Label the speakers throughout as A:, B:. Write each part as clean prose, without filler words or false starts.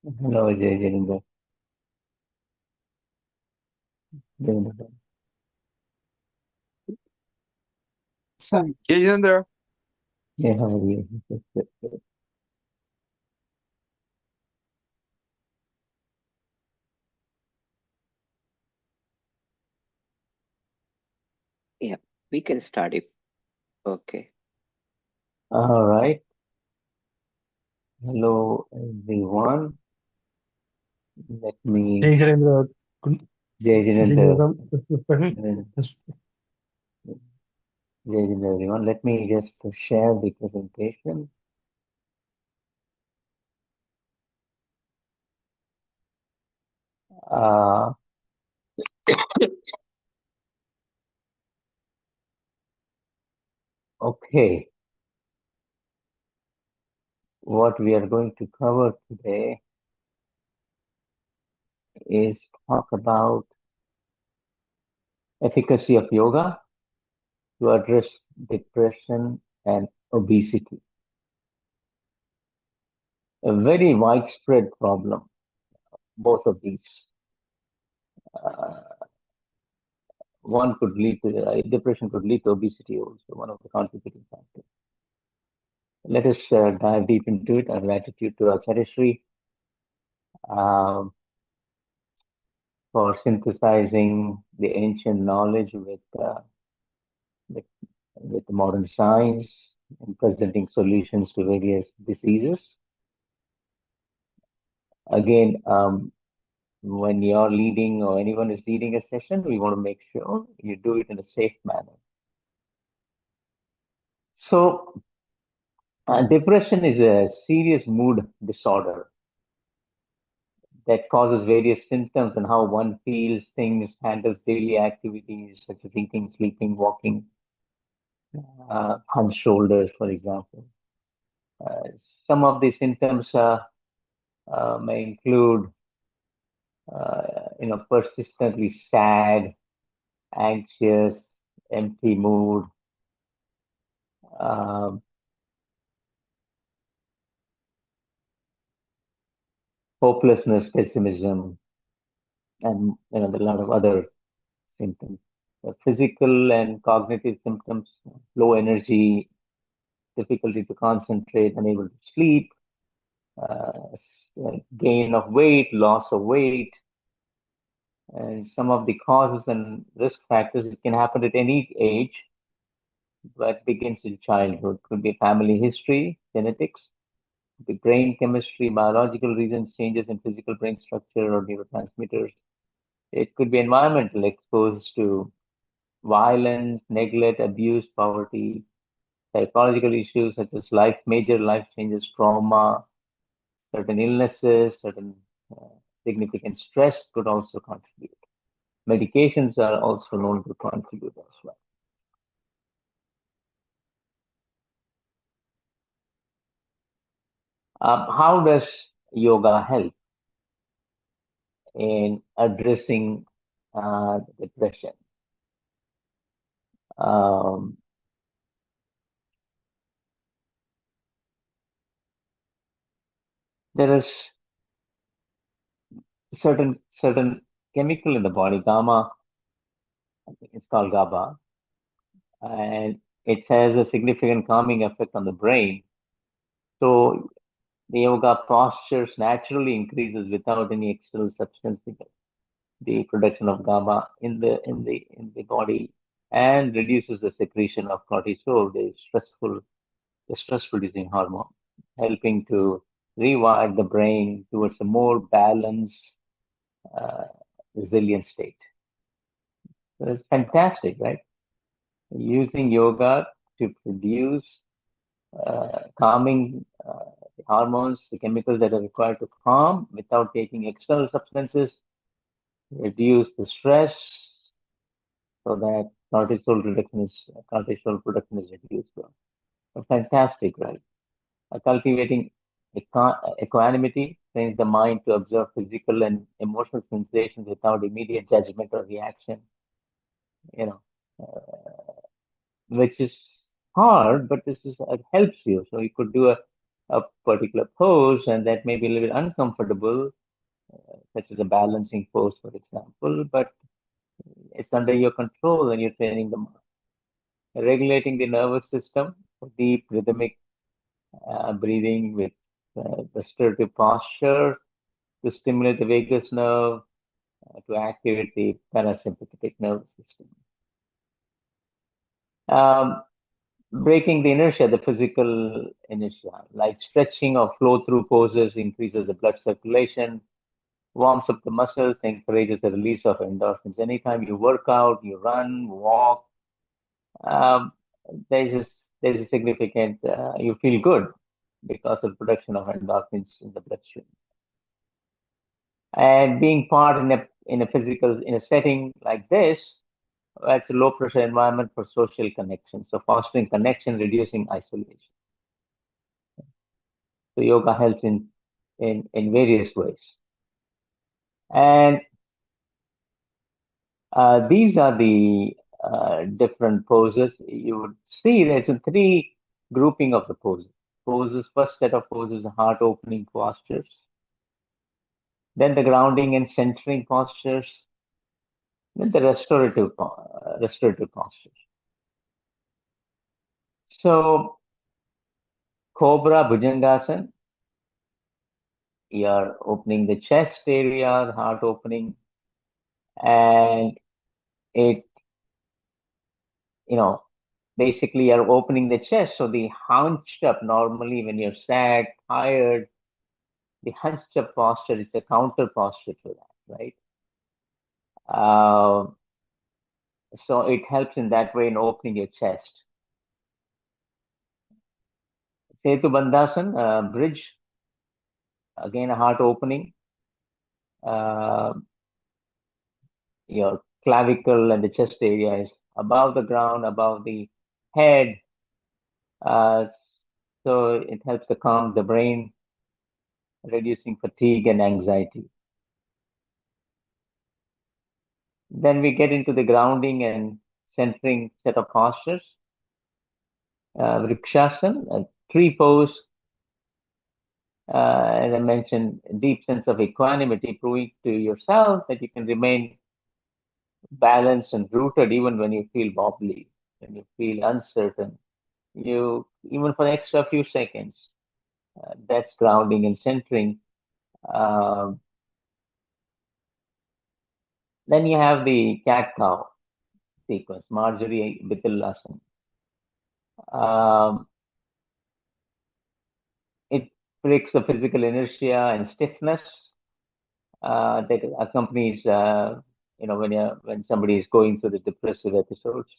A: Hello, Jai Jalinder. Jalinder.
B: Getting there.
A: Yeah, how are you?
C: Yeah, we can start if okay.
A: All right. Hello, everyone. Let me,
D: Jai Jitendra,
A: Jai Jalinder.
D: Jitendra,
A: Jai Jalinder, everyone. Let me just share the presentation. Uh, okay. What we are going to cover today is talk about efficacy of yoga to address depression and obesity. A very widespread problem, both of these. Uh, one could lead to depression, could lead to obesity also, one of the contributing factors. Let us dive deep into it. Our gratitude to Acharishri um, for synthesizing the ancient knowledge with, with modern science and presenting solutions to various diseases. Again, when you're leading or anyone is leading a session, we want to make sure you do it in a safe manner. So, depression is a serious mood disorder that causes various symptoms and how one feels, things, handles daily activities such as eating, sleeping, walking, hunched shoulders, for example. Uh, some of these symptoms may include, persistently sad, anxious, empty mood, um, hopelessness, pessimism, and there are a lot of other symptoms. Physical and cognitive symptoms, low energy, difficulty to concentrate, unable to sleep, gain of weight, loss of weight, and some of the causes and risk factors. It can happen at any age, but begins in childhood. Could be family history, genetics, the brain chemistry, biological reasons, changes in physical brain structure or neurotransmitters. It could be environmental, exposed to violence, neglect, abuse, poverty, psychological issues such as major life changes, trauma, certain illnesses, certain uh, significant stress could also contribute. Medications are also known to contribute as well. How does yoga help in addressing depression? Um, there is certain chemical in the body, gamma, I think it's called GABA, and it has a significant calming effect on the brain. So the yoga postures naturally increases without any external substance the production of GABA in the body and reduces the secretion of cortisol, the stress producing hormone, helping to rewire the brain towards a more balanced, uh, resilient state. So it's fantastic, right? Using yoga to produce calming the hormones, the chemicals that are required to calm without taking external substances, reduce the stress so that cortisol production is reduced. So fantastic, right? Cultivating equanimity trains the mind to observe physical and emotional sensations without immediate judgment or reaction. You know, which is hard, but this is it helps you. So you could do a a particular pose, and that may be a little bit uncomfortable, such as a balancing pose, for example, but it's under your control and you're training the mind. Regulating the nervous system, deep rhythmic breathing with restorative posture to stimulate the vagus nerve, to activate the parasympathetic nervous system. Breaking the inertia, the physical inertia, like stretching or flow through poses increases the blood circulation, warms up the muscles, encourages the release of endorphins. Anytime you work out, you run, walk, um, there's a significant, you feel good because of production of endorphins in the bloodstream. And being part in a physical, in a setting like this, it's a low pressure environment for social connection. So fostering connection, reducing isolation. So yoga helps in various ways. And these are the different poses. You would see there's a three grouping of the poses. First set of poses, heart opening postures. Then the grounding and centering postures. Then the restorative postures. So Cobra Bhujangasana, you're opening the chest area, the heart opening, and it, basically you're opening the chest. So the hunched up, normally when you're sad, tired, the hunched up posture is a counter posture to that, right? So it helps in that way in opening your chest. Setu Bandhasan, bridge, again a heart opening. Your clavicle and the chest area is above the ground, above the head. So it helps to calm the brain, reducing fatigue and anxiety. Then we get into the grounding and centering set of postures. Vrikshasana, a tree pose. As I mentioned, a deep sense of equanimity, proving to yourself that you can remain balanced and rooted even when you feel wobbly, when you feel uncertain. You, even for the extra few seconds, that's grounding and centering. Then you have the cat-cow sequence, Marjorie Bittul-Lassen. It breaks the physical inertia and stiffness that accompanies, when somebody is going through the depressive episodes,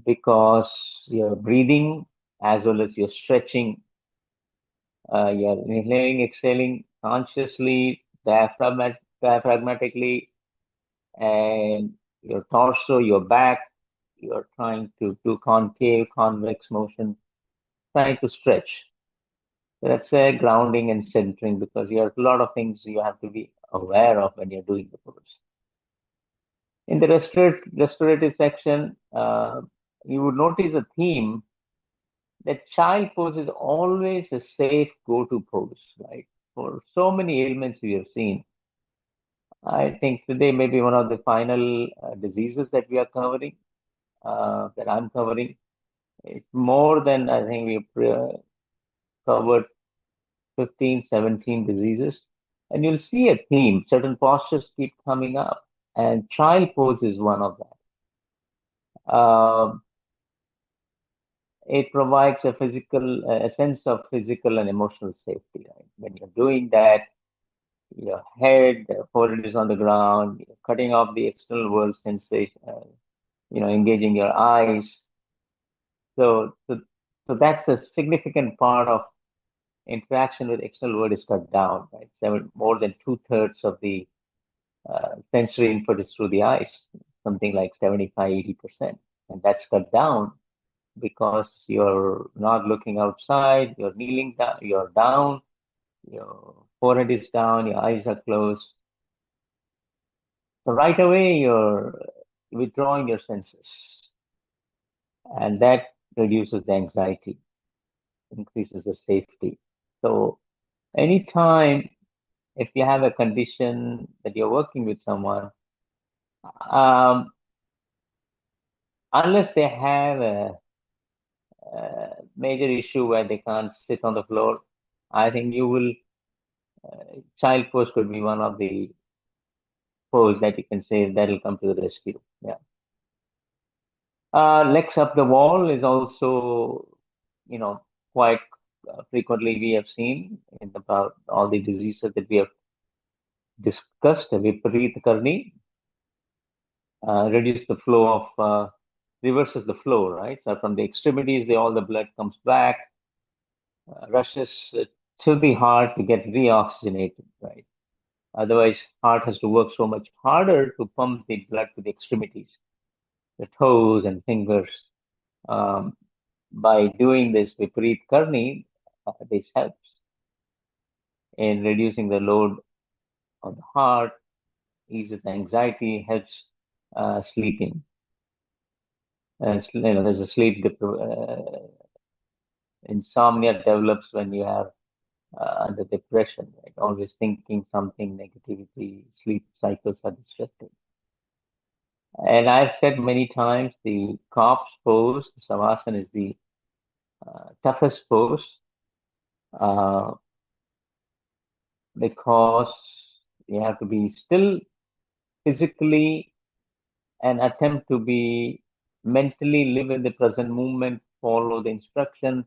A: because you're breathing as well as you're stretching, you're inhaling, exhaling consciously, diaphragmatically, and your torso, your back, you're trying to do concave, convex motion, trying to stretch. That's a grounding and centering, because you have a lot of things you have to be aware of when you're doing the pose. In the restorative section, you would notice a theme that child pose is always a safe go-to pose, right? For so many ailments we have seen. I think today may be one of the final diseases that we are covering, that I'm covering. It's more than I think we've covered 15, 17 diseases. And you'll see a theme, certain postures keep coming up, and child pose is one of that. It provides a sense of physical and emotional safety, right? When you're doing that, your head, forehead is on the ground, you're cutting off the external world sensation, engaging your eyes. So that's a significant part of interaction with external world is cut down, right? More than 2/3 of the sensory input is through the eyes, something like 75, 80%. And that's cut down because you're not looking outside, you're kneeling down, you're down, your forehead is down, your eyes are closed. So right away, you're withdrawing your senses, and that reduces the anxiety. increases the safety. So anytime if you have a condition that you're working with someone, um, unless they have a major issue where they can't sit on the floor, I think you will, child pose could be one of the pose that you can say that'll come to the rescue. Yeah. Legs up the wall is also, quite frequently we have seen in about all the diseases that we have discussed. Viparit Karni reduce the flow of, reverses the flow, right? So from the extremities, all the blood comes back, rushes to the heart to get reoxygenated, right? Otherwise, heart has to work so much harder to pump the blood to the extremities, the toes and fingers. Um, by doing this Viparit Karni, this helps in reducing the load on the heart, eases anxiety, helps sleeping. There's a insomnia develops when you have under depression, right? Always thinking something negativity, sleep cycles are disrupted. And I've said many times the corpse pose, the savasana, is the toughest pose uh, because you have to be still physically and attempt to be mentally live in the present moment, follow the instruction,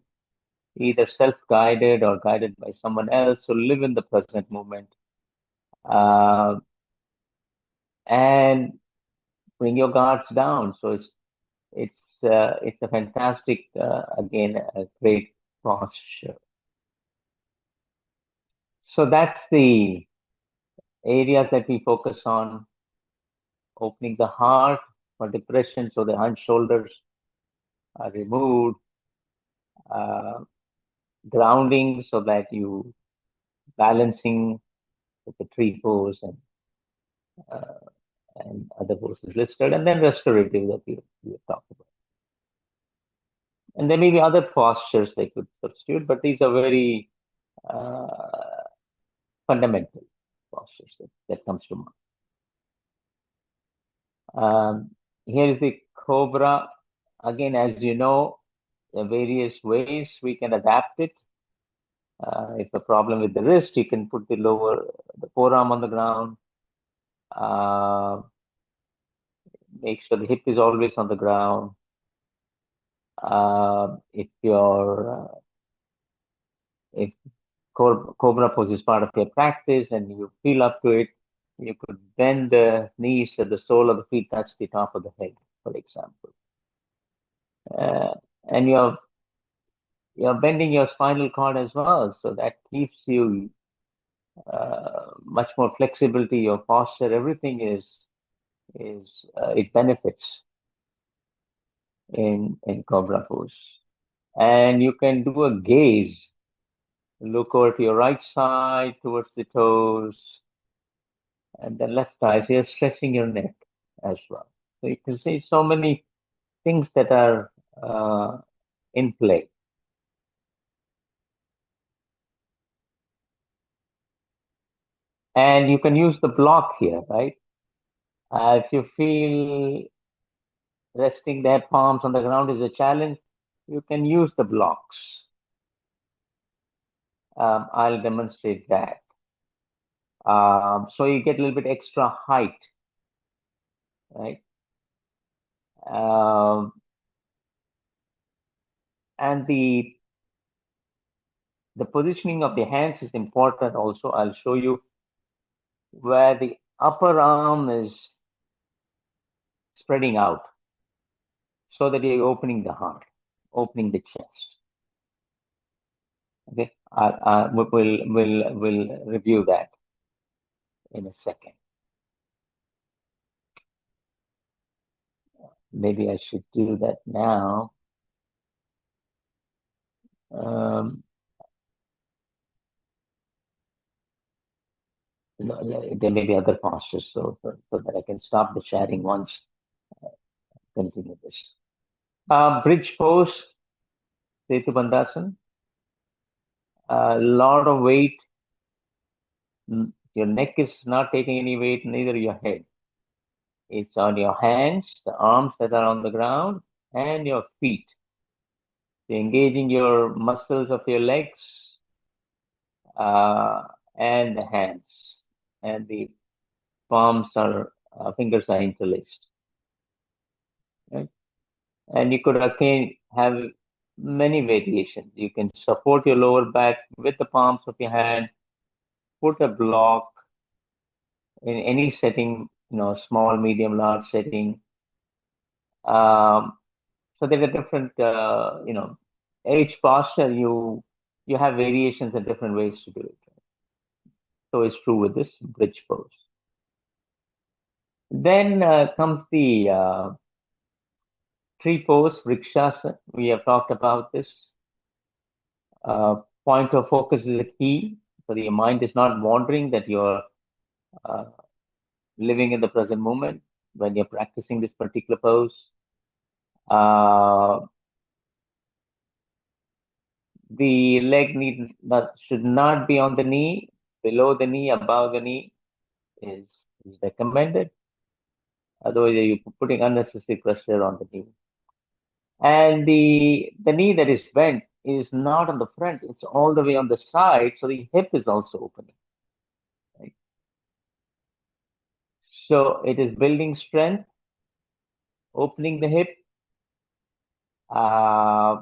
A: either self-guided or guided by someone else. So live in the present moment and bring your guards down. So it's a fantastic again a great posture. So that's the areas that we focus on: opening the heart for depression, so the hunch shoulders are removed, uh, grounding so that you balancing with the tree pose uh, and other poses listed, and then restorative that we have talked about. And there may be other postures they could substitute, but these are very uh, fundamental postures that comes to mind. Here is the cobra. Again, as you know, there are various ways we can adapt it. If a problem with the wrist, you can put the forearm on the ground. Make sure the hip is always on the ground. If cobra pose is part of your practice and you feel up to it, you could bend the knees so the sole of the feet touch the top of the head, for example. And you're bending your spinal cord as well, so that keeps you much more flexibility. Your posture, everything is it benefits in cobra pose. And you can do a gaze, look over to your right side towards the toes, and the left eye. So you're stretching your neck as well. So you can see so many things that are in play. And you can use the block here, right? If you feel resting their palms on the ground is a challenge, you can use the blocks. I'll demonstrate that. So you get a little bit extra height, right? And the positioning of the hands is important also. I'll show you where the upper arm is spreading out so that you're opening the heart, opening the chest. Okay, we'll review that in a second. Maybe I should do that now. There may be other postures, so that I can stop the sharing once continue this. Bridge pose, Setu Bandhasan. a lot of weight. Your neck is not taking any weight, neither your head. It's on your hands, the arms that are on the ground, and your feet. You're engaging your muscles of your legs uh, and the hands, and the palms are fingers are interlaced. Right? And you could again have many variations. You can support your lower back with the palms of your hand, put a block in any setting, small, medium, large setting. Um, so there are different, each posture you have variations and different ways to do it. So it's true with this bridge pose. Then comes the tree pose, vrikshasana. We have talked about this. Point of focus is a key, so that your mind is not wandering, that you're uh, living in the present moment when you're practicing this particular pose. Uh, the leg should not be on the knee, below the knee, above the knee is recommended. Otherwise, you're putting unnecessary pressure on the knee. And the knee that is bent is not on the front, it's all the way on the side, so the hip is also opening. Right? So it is building strength, opening the hip, uh,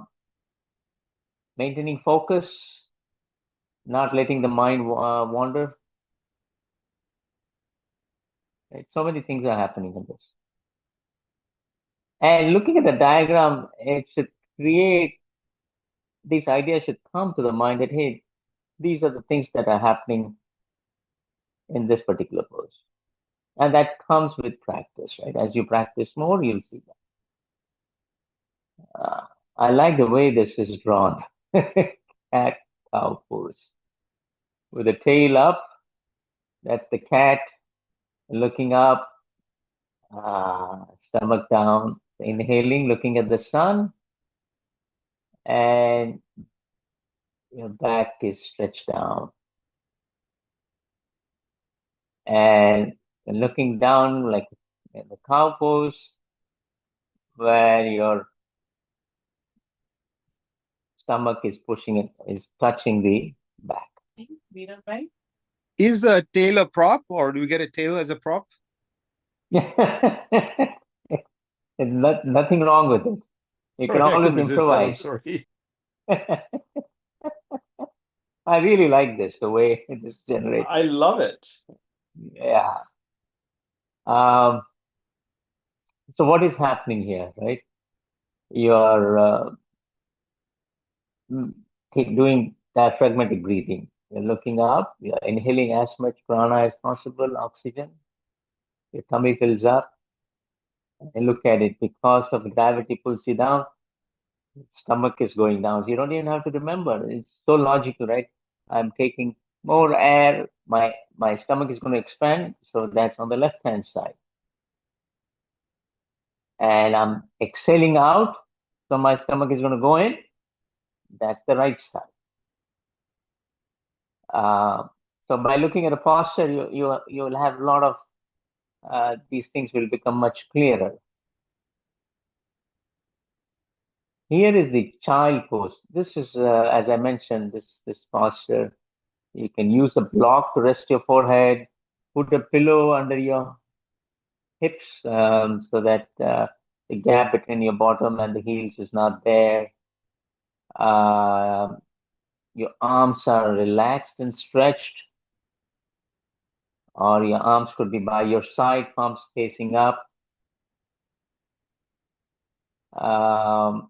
A: maintaining focus, not letting the mind wander. Right? So many things are happening in this. And looking at the diagram, it should create, these ideas should come to the mind that, hey, these are the things that are happening in this particular pose. And that comes with practice, right? As you practice more, you'll see that. I like the way this is drawn. Cat cow pose. With the tail up, that's the cat looking up, stomach down, inhaling, looking at the sun, and your back is stretched down. And looking down like in the cow pose, where your stomach is touching the back.
B: Is the tail a prop, or do we get a tail as a prop?
A: There's nothing wrong with it. You can always improvise.
B: Sorry.
A: I really like this, the way it is generated.
B: I love it.
A: Yeah. So what is happening here, right? You're doing diaphragmatic breathing. You're looking up, you're inhaling as much prana as possible, oxygen. Your tummy fills up. And look at it, because of gravity pulls you down, stomach is going down. So you don't even have to remember. It's so logical, right? I'm taking more air, my stomach is going to expand, so that's on the left hand side. And I'm exhaling out, so my stomach is going to go in, that's the right side. So by looking at a posture, you'll have a lot of these things will become much clearer. Here is the child pose. This is, as I mentioned, this posture. You can use a block to rest your forehead, put a pillow under your hips so that the gap between your bottom and the heels is not there. Your arms are relaxed and stretched, or your arms could be by your side, palms facing up. Head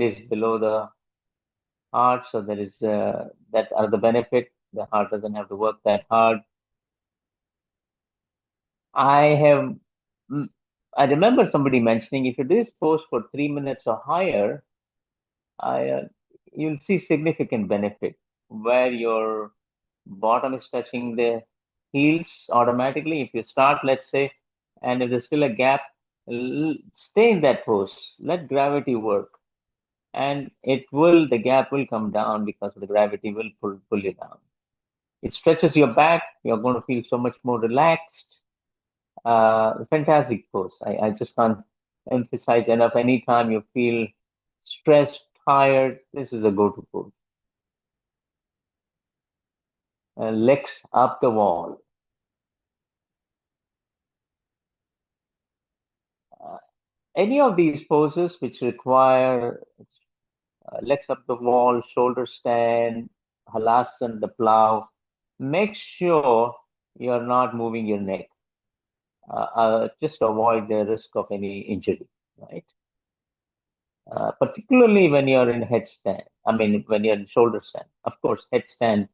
A: is below the heart, so there is that are the benefit. The heart doesn't have to work that hard. I remember somebody mentioning, if you do this pose for 3 minutes or higher, you'll see significant benefit where your bottom is touching the heels automatically. If you start, let's say, and if there's still a gap, stay in that pose. Let gravity work. and the gap will come down because the gravity will pull you down. It stretches your back. You're going to feel so much more relaxed. Fantastic pose. I just can't emphasize enough. Anytime you feel stressed, tired, this is a go-to pose. Legs up the wall. Any of these poses which require legs up the wall, shoulder stand, halasana, the plow, make sure you're not moving your neck. Just avoid the risk of any injury, right? Particularly when you're in headstand. I mean, when you're in shoulder stand. Of course, headstand,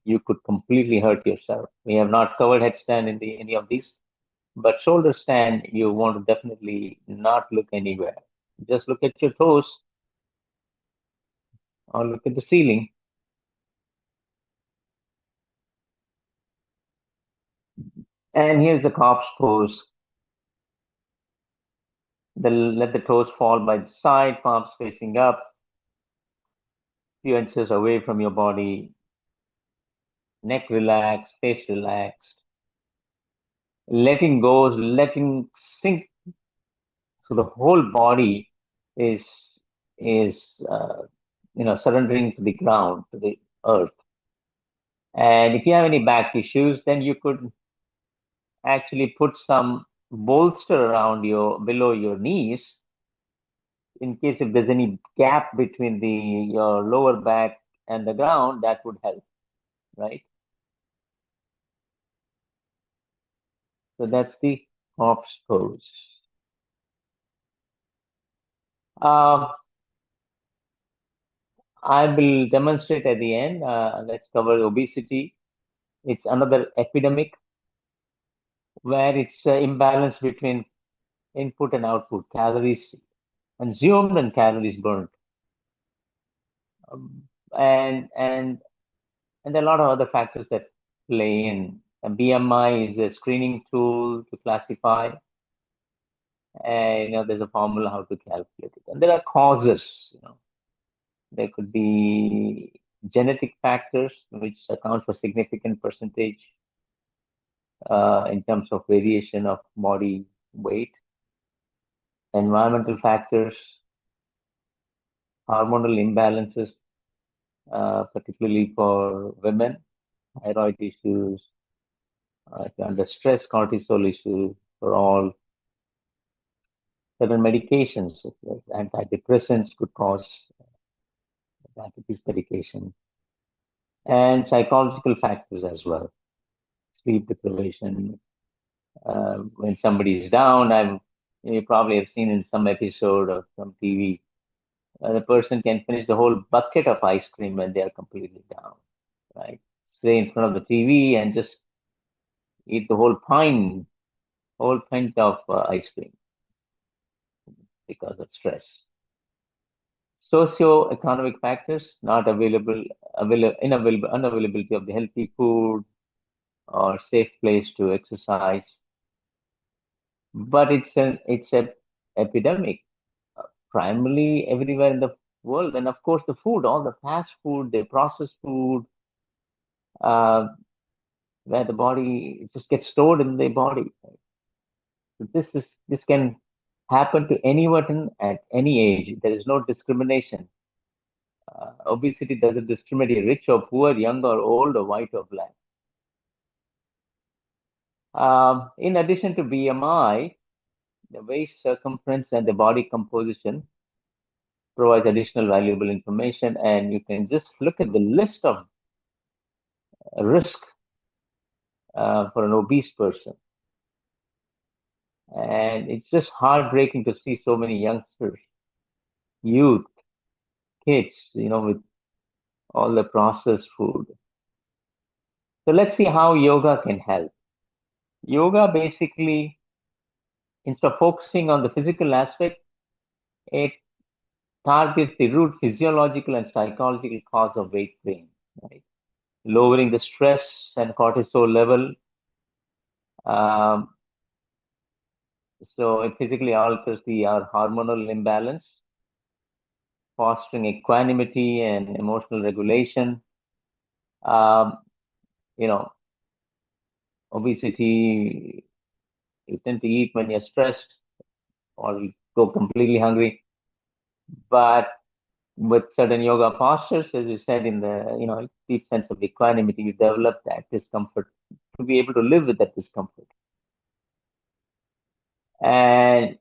A: you could completely hurt yourself. We have not covered headstand in any of these, but shoulder stand, you want to definitely not look anywhere. Just look at your toes or look at the ceiling. And here's the corpse pose. Let the toes fall by the side, palms facing up, few inches away from your body, neck relaxed, face relaxed, letting go, letting sink. So the whole body is surrendering to the ground, to the earth. And if you have any back issues, then you could actually put some bolster around below your knees in case if there's any gap between your lower back and the ground, that would help, right? So that's the corpse pose. I will demonstrate at the end. Let's cover obesity. It's another epidemic where it's imbalance between input and output, calories consumed and calories burnt. And there are a lot of other factors that play in. BMI is a screening tool to classify, and there's a formula how to calculate it. And there are causes. There could be genetic factors which account for significant percentage in terms of variation of body weight. Environmental factors, hormonal imbalances, particularly for women, thyroid issues, under stress, cortisol issues, for all certain medications, such as antidepressants could cause diabetes medication, and psychological factors as well, sleep deprivation. When somebody is down, you probably have seen in some episode of some TV, the person can finish the whole bucket of ice cream when they are completely down, right? Stay in front of the TV and just eat the whole pint of ice cream because of stress. Socio-economic factors, not unavailability of the healthy food or safe place to exercise. But it's an epidemic, primarily everywhere in the world. And of course, the food, all the fast food, the processed food, where the body just gets stored in the body. So this can happen to anyone at any age. There is no discrimination. Obesity doesn't discriminate rich or poor, young or old, or white or black. In addition to BMI, the waist circumference and the body composition provides additional valuable information, and you can just look at the list of risk for an obese person. And it's just heartbreaking to see so many youngsters, youth, kids, with all the processed food. So let's see how yoga can help. Yoga basically, instead of focusing on the physical aspect, it targets the root physiological and psychological cause of weight gain, right? Lowering the stress and cortisol level. So it physically alters our hormonal imbalance. fostering equanimity and emotional regulation. Um, you know, obesity, you tend to eat when you're stressed or you go completely hungry. But with certain yoga postures, as you said, in the deep sense of equanimity, you develop that discomfort to be able to live with that discomfort. And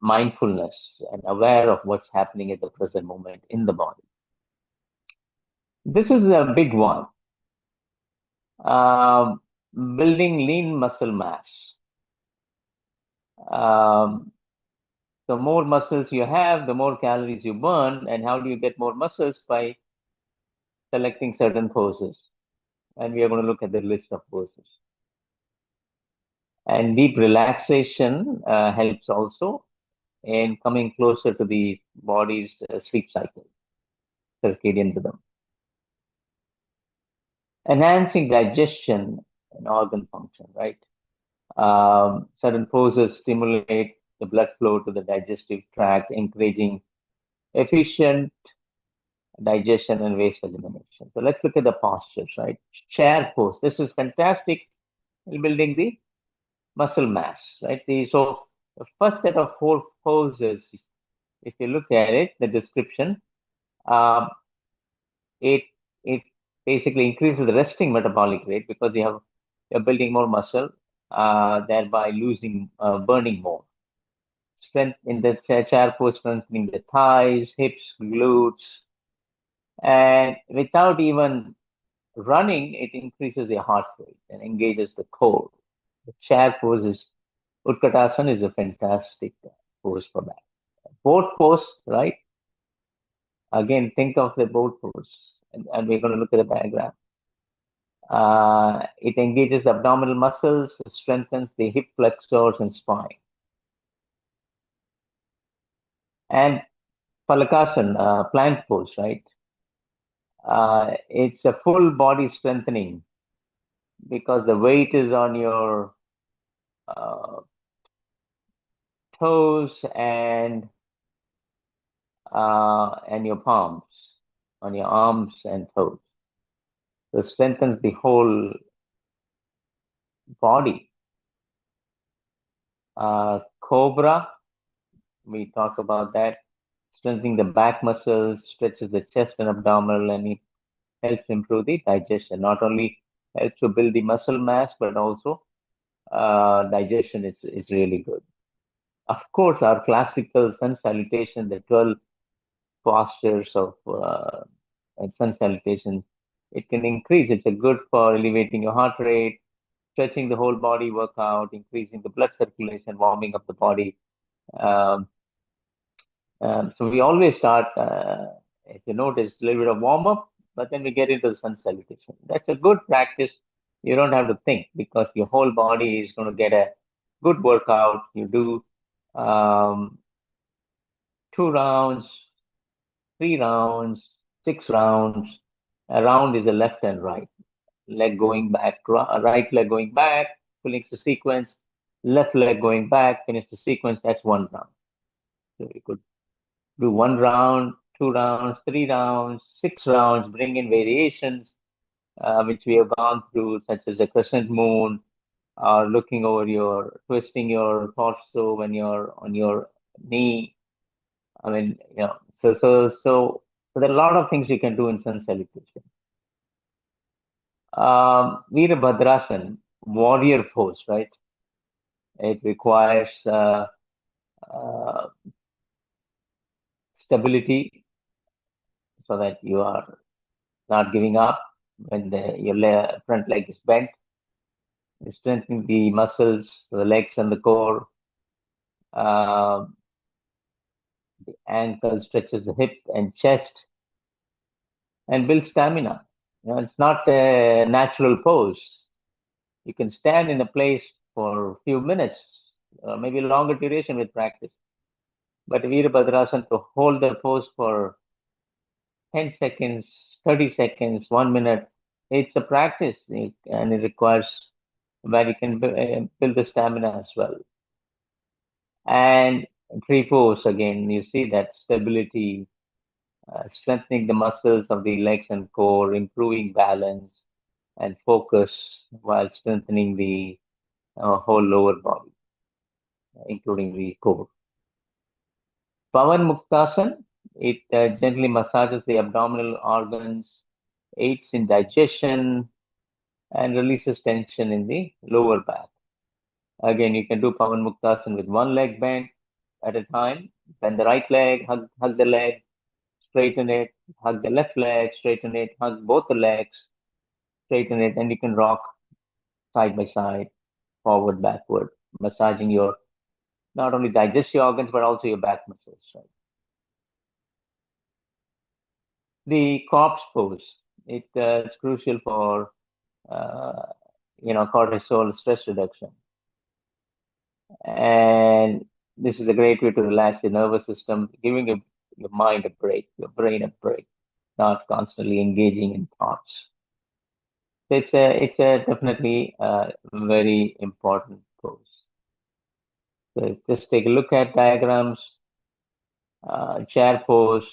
A: mindfulness and aware of what's happening at the present moment in the body. This is a big one. Building lean muscle mass. The more muscles you have, the more calories you burn. And how do you get more muscles? By selecting certain poses. And we are going to look at the list of poses. And deep relaxation helps also in coming closer to the body's sleep cycle, circadian rhythm. Enhancing digestion and organ function, right? Certain poses stimulate the blood flow to the digestive tract, encouraging efficient digestion and waste elimination. So let's look at the postures, right? Chair pose. This is fantastic in building the muscle mass, right? So the first set of 4 poses, if you look at it, the description, it basically increases the resting metabolic rate because you're building more muscle, thereby burning more. Strength in the chair pose, strengthening the thighs, hips, glutes, and without even running, it increases the heart rate and engages the core. The chair pose Utkatasana is a fantastic pose for that. Boat pose, right? Again, think of the boat pose, and we're going to look at the diagram. It engages the abdominal muscles, strengthens the hip flexors and spine. And Palakasana, plank pose, right? It's a full body strengthening because the weight is on your toes and your palms, on your arms and toes. So it strengthens the whole body. Cobra, we talk about that. Strengthening the back muscles, stretches the chest and abdominal, and it helps improve the digestion. Not only helps to build the muscle mass, but also digestion is really good. Of course, our classical sun salutation, the 12 postures of and sun salutation, it can increase. It's a good for elevating your heart rate, stretching the whole body workout, increasing the blood circulation, warming up the body. So we always start, if you notice, a little bit of warm up, but then we get into the sun salutation. That's a good practice. You don't have to think because your whole body is going to get a good workout. You do 2 rounds, 3 rounds, 6 rounds. A round is a left and right. Leg going back, right leg going back, finish the sequence. Left leg going back, finish the sequence. That's 1 round. So you could do 1 round, 2 rounds, 3 rounds, 6 rounds, bring in variations, which we have gone through, such as a crescent moon, or looking over twisting your torso when you're on your knee. I mean, so there are a lot of things you can do in sun salutation. Virabhadrasana, warrior pose, right? It requires stability so that you are not giving up when your front leg is bent. Strengthening the muscles, the legs and the core. The ankle stretches the hip and chest and builds stamina. It's not a natural pose. You can stand in a place for a few minutes, maybe longer duration with practice. But Virabhadrasana, to hold the pose for 10 seconds, 30 seconds, 1 minute, it's a practice and it requires where you can build the stamina as well. And Tree pose, again, you see that stability, strengthening the muscles of the legs and core, improving balance and focus while strengthening the whole lower body, including the core. Pavan Muktasan, it gently massages the abdominal organs, aids in digestion, and releases tension in the lower back. Again, you can do Pavan Muktasan with one leg bent at a time. Bend the right leg, hug the leg, straighten it, hug the left leg, straighten it, hug both the legs, straighten it, and you can rock side by side, forward, backward, massaging your not only digestive organs but also your back muscles. Right? The corpse pose, it is crucial for uh, cortisol stress reduction, and this is a great way to relax the nervous system, giving your mind a break, your brain a break, not constantly engaging in thoughts. So it's a definitely very important pose. So just take a look at diagrams, chair pose.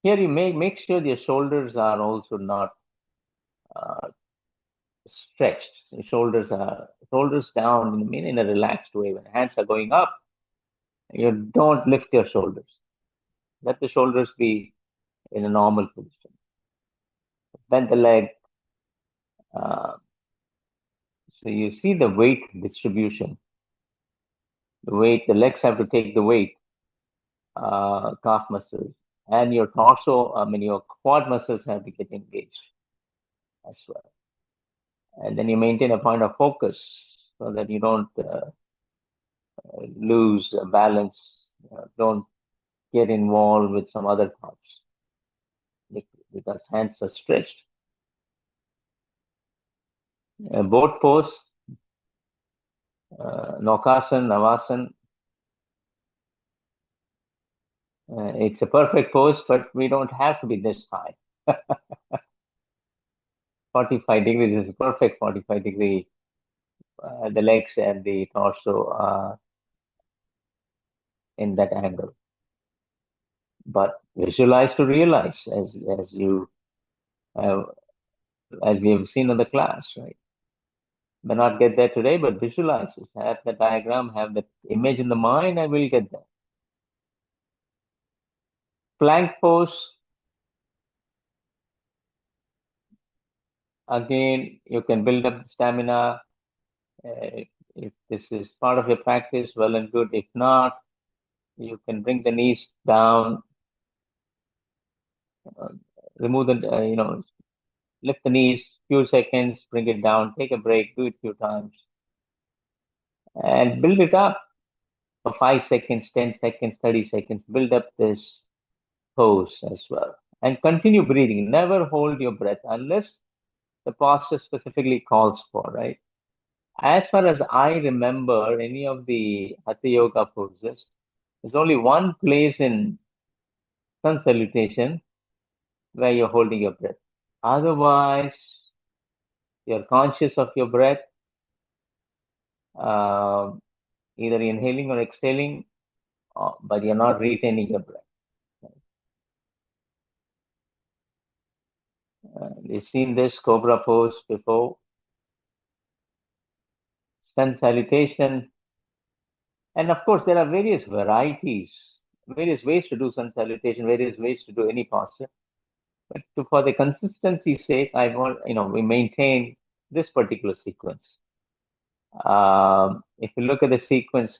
A: Here you make sure your shoulders are also not uh, stretched. The shoulders down in a relaxed way. When hands are going up, you don't lift your shoulders. Let the shoulders be in a normal position. Bend the leg. Uh, so you see the weight distribution. The legs have to take the weight, calf muscles, and your torso, your quad muscles have to get engaged as well. And then you maintain a point of focus so that you don't lose balance, don't get involved with some other thoughts because hands are stretched. Boat pose, Nokasan, Navasan. It's a perfect pose, but we don't have to be this high. 45 degrees is a perfect 45 degree. The legs and the torso are in that angle. But visualize to realize, as we have seen in the class, right? May not get there today, but visualize this. Have the diagram, have the image in the mind, and we'll get there. Plank pose. Again, you can build up stamina. If this is part of your practice, well and good. If not, you can bring the knees down, remove the, lift the knees, few seconds, bring it down, take a break, do it few times, and build it up for 5 seconds, 10 seconds, 30 seconds. Build up this pose as well. And continue breathing. Never hold your breath unless the posture specifically calls for, right? As far as I remember, any of the Hatha Yoga poses, there's only one place in sun salutation where you're holding your breath. Otherwise, you're conscious of your breath, either inhaling or exhaling, but you're not retaining your breath. We've seen this cobra pose before. Sun salutation. And of course, there are various varieties, various ways to do sun salutation, various ways to do any posture. But for the consistency's sake, we maintain this particular sequence. If you look at the sequence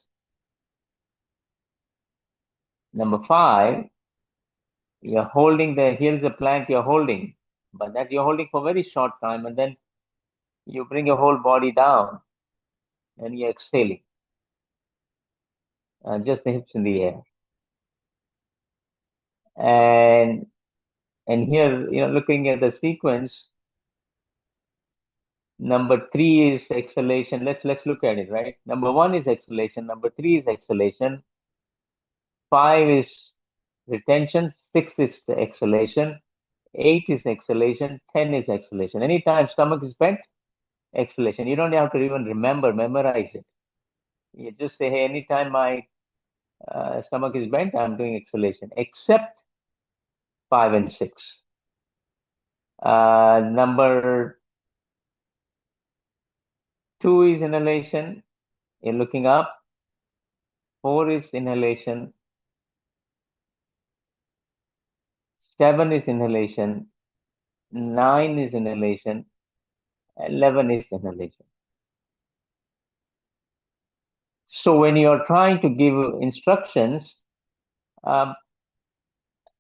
A: number 5, you're holding here's a plank you're holding, but that you're holding for a very short time, and then you bring your whole body down and you're exhaling. Just the hips in the air. And here, looking at the sequence, number 3 is exhalation. Let's look at it, right? Number 1 is exhalation. Number 3 is exhalation. 5 is retention. 6 is exhalation. 8 is exhalation. 10 is exhalation. Anytime stomach is bent, exhalation. You don't have to even memorize it. You just say, hey, anytime my stomach is bent, I'm doing exhalation, except 5 and 6. Number 2 is inhalation. You're looking up. 4 is inhalation. 7 is inhalation. 9 is inhalation. 11 is inhalation. So when you're trying to give instructions,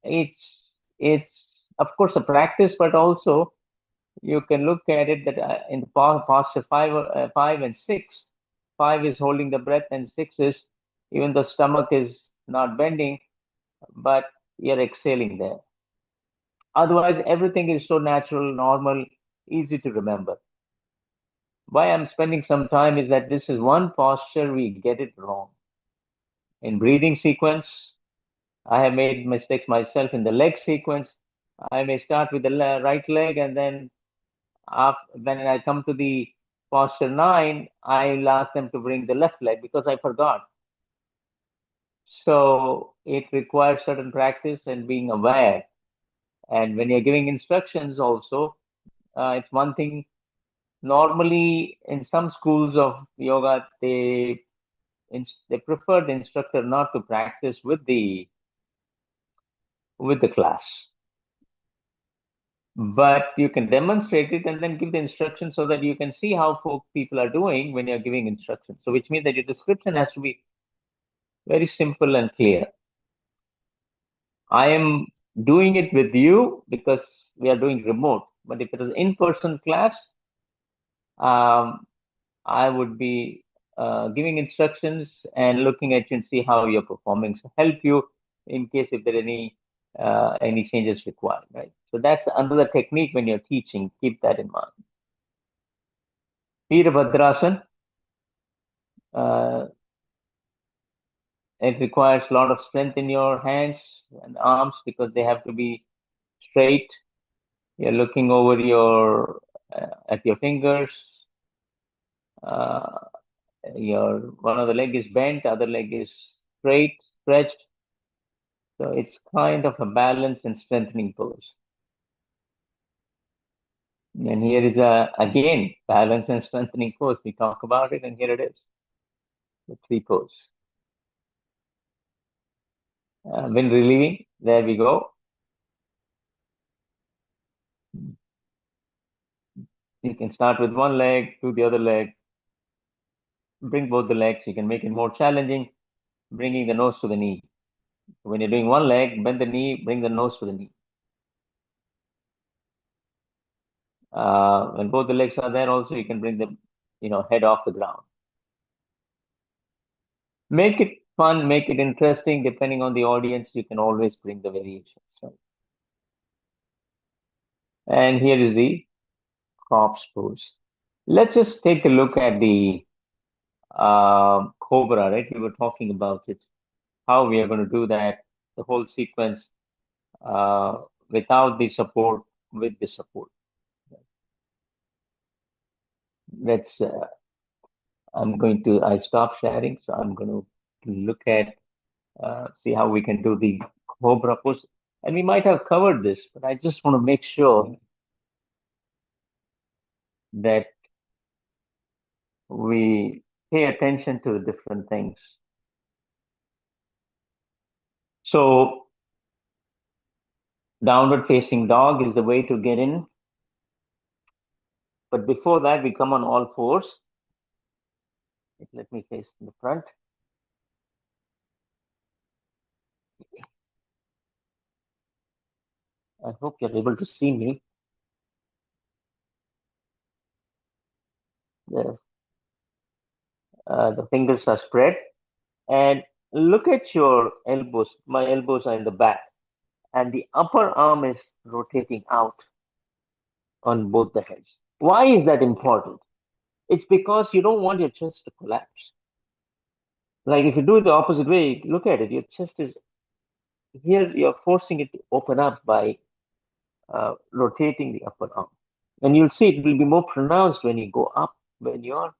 A: it's of course a practice, but also you can look at it that in the posture 5 and 6, 5 is holding the breath, and 6 is even the stomach is not bending, but you're exhaling there. Otherwise, everything is so natural, normal, easy to remember. Why I'm spending some time is that this is one posture we get it wrong. In breathing sequence, I have made mistakes myself in the leg sequence. I may start with the right leg, and then when I come to the posture 9, I'll ask them to bring the left leg because I forgot. So it requires certain practice and being aware. And when you're giving instructions also, it's one thing. Normally, in some schools of yoga, they prefer the instructor not to practice with the class, but you can demonstrate it and then give the instructions so that you can see how people are doing when you're giving instructions. So which means that your description has to be very simple and clear. I am doing it with you because we are doing remote, but if it is in-person class, I would be giving instructions and looking at you and see how you're performing. So help you in case if there are any changes required, right? So that's another technique when you're teaching. Keep that in mind. Virabhadrasana. It requires a lot of strength in your hands and arms because they have to be straight. You're looking over at your fingers. One of the leg is bent, other leg is straight, stretched. So it's kind of a balance and strengthening pose. And here is again balance and strengthening pose. We talk about it, and here it is, the 3 pose. When relieving, there we go. You can start with one leg, do the other leg, bring both the legs. You can make it more challenging, bringing the nose to the knee. When you're doing one leg, bend the knee, bring the nose to the knee. When both the legs are there also, you can bring the head off the ground. Make it fun, make it interesting. Depending on the audience, you can always bring the variations. Right? And here is the corpse pose. Let's just take a look at the cobra, right? We were talking about it, how we are going to do that, the whole sequence without the support, with the support. Let's, I stop sharing, so I'm going to look at, see how we can do the cobra pose. And we might have covered this, but I just want to make sure that we pay attention to the different things. So downward facing dog is the way to get in. But before that, we come on all fours. Let me face in the front. I hope you're able to see me. The fingers are spread. And look at your elbows. My elbows are in the back. And the upper arm is rotating out on both the heads. Why is that important? It's because you don't want your chest to collapse. Like if you do it the opposite way, look at it. Your chest is here. You're forcing it to open up by rotating the upper arm. And you'll see it will be more pronounced when you go up, when you're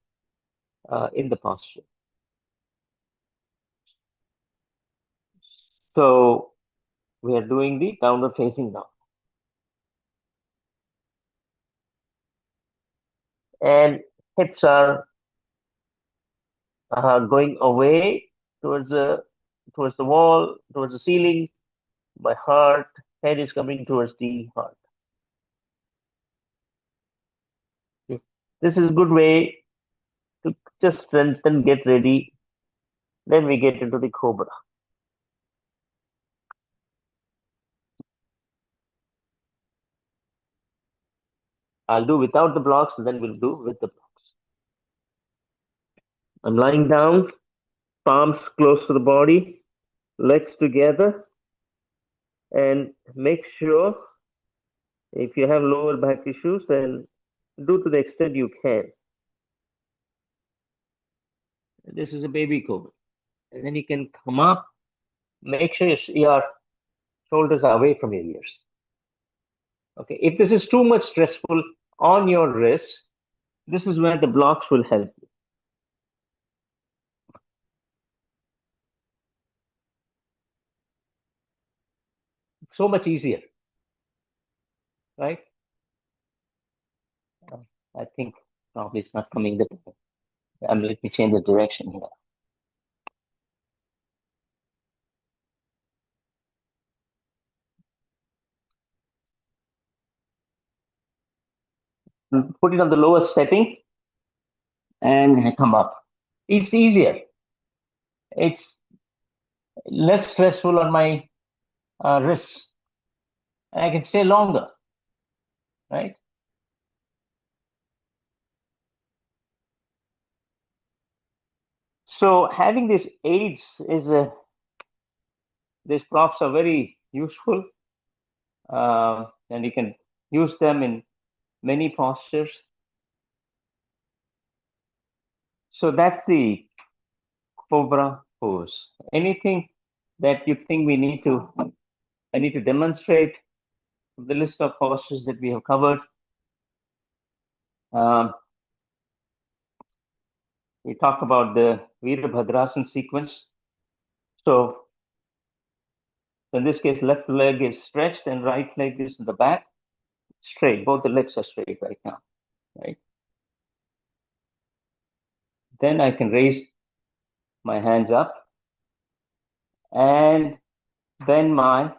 A: in the posture. So we are doing the downward facing dog. And hips are going away towards the wall, towards the ceiling. My head is coming towards the heart. Okay. This is a good way to just strengthen, get ready. Then we get into the cobra. I'll do without the blocks, and then we'll do with the blocks. I'm lying down, palms close to the body, legs together, and make sure if you have lower back issues, then do to the extent you can. This is a baby cobra. And then you can come up, make sure your shoulders are away from your ears. Okay, if this is too much stressful on your wrist, this is where the blocks will help you. So much easier, right? I think probably it's not coming that way. Let me change the direction here. Put it on the lowest setting and come up. It's easier. It's less stressful on my wrists. I can stay longer, right? So having these aids is these props are very useful, and you can use them in many postures. So that's the cobra pose. Anything that you think I need to demonstrate the list of postures that we have covered. We talked about the Virabhadrasana sequence. So in this case, left leg is stretched and right leg is in the back, straight. Both the legs are straight right now, right? Then I can raise my hands up and bend my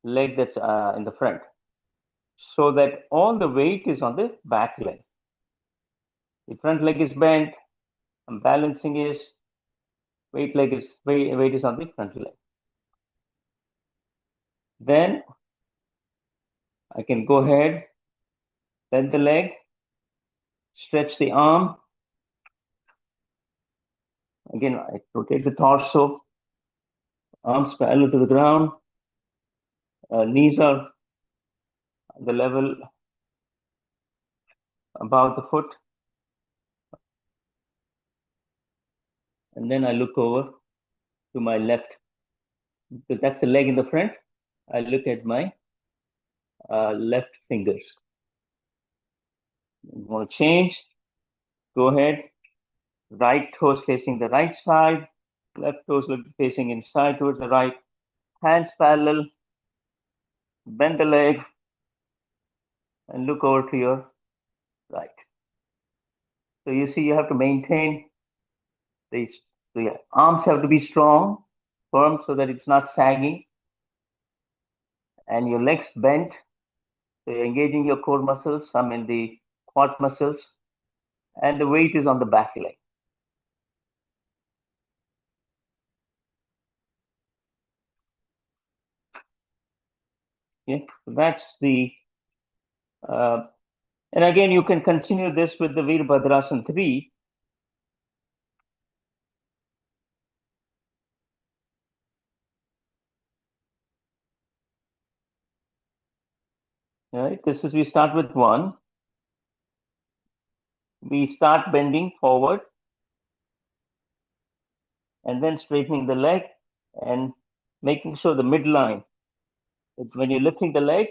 A: leg that's in the front, so that all the weight is on the back leg. The front leg is bent. I'm balancing is weight is on the front leg. Then I can go ahead, bend the leg, stretch the arm. Again, I rotate the torso, arms parallel to the ground, knees are the level above the foot. And then I look over to my left. That's the leg in the front. I look at my left fingers. You want to change? Go ahead. Right toes facing the right side. Left toes facing inside towards the right. Hands parallel. Bend the leg and look over to your right. So you see, you have to maintain these. So your arms have to be strong, firm, so that it's not sagging, and your legs bent. So you're engaging your core muscles, some in the quad muscles, and the weight is on the back leg. Okay, so that's the. And again, you can continue this with the Virabhadrasana 3. Right, this is, we start with 1. We start bending forward and then straightening the leg and making sure the midline, when you're lifting the leg,